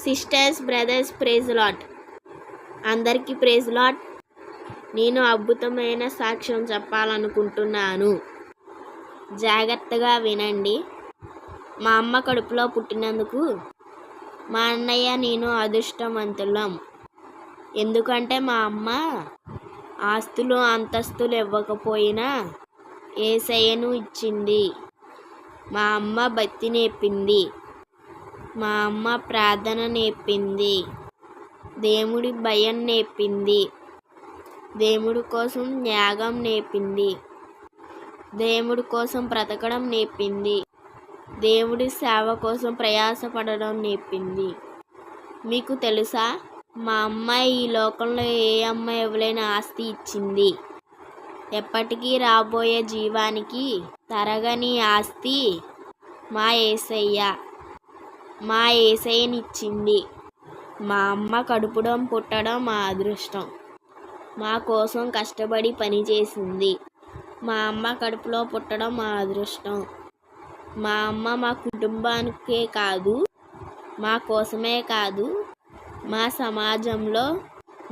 Sisters, brothers, praise Lord. అందరికీ praise Lord. నేను అద్భుతమైన సాక్ష్యం చెప్పాలనుకుంటున్నాను. జాగ్రత్తగా వినండి. మా అమ్మ కడుపులో పుట్టినందుకు మా అన్నయ్య నేను అదృష్టవంతులం. ఎందుకంటే మా అమ్మ ఆస్తులు అంతస్తులు ఇవ్వకపోయినా యేసయ్యను ఇచ్చింది. మా అమ్మ భక్తి నేర్పింది. మా అమ్మ ప్రార్థన నేర్పింది. దేవుడి భయం నేర్పింది. దేవుడి కోసం త్యాగం నేర్పింది. దేవుడి కోసం బ్రతకడం నేర్పింది. దేవుడి సేవ కోసం ప్రయాసపడడం నేర్పింది. మీకు తెలుసా, మా అమ్మ ఈ లోకంలో ఏ అమ్మ ఇవ్వలేని ఆస్తి ఇచ్చింది. ఎప్పటికీ రాబోయే జీవానికి తరగని ఆస్తి మా యేసయ్య. మా యేసయ్యనిచ్చింది. మా అమ్మ కడుపులో పుట్టడం మా అదృష్టం. మా కోసం కష్టపడి పనిచేసింది. మా అమ్మ కడుపులో పుట్టడం మా అదృష్టం. మా అమ్మ మా కుటుంబానికే కాదు, మా కోసమే కాదు, మా సమాజంలో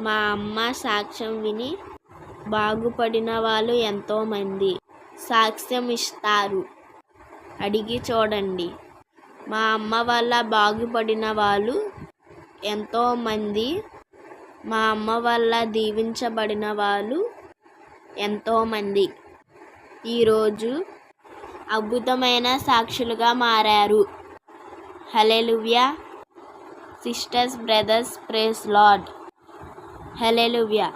మా అమ్మ సాక్ష్యం విని బాగుపడిన వాళ్ళు ఎంతోమంది సాక్ష్యం ఇస్తారు. అడిగి చూడండి. మా అమ్మ వల్ల బాగుపడిన వాళ్ళు ఎంతోమంది, మా అమ్మ వల్ల దీవించబడిన వాళ్ళు ఎంతోమంది ఈరోజు అద్భుతమైన సాక్షులుగా మారారు. Hallelujah. Sisters, brothers, praise lord. హల్లెలూయా.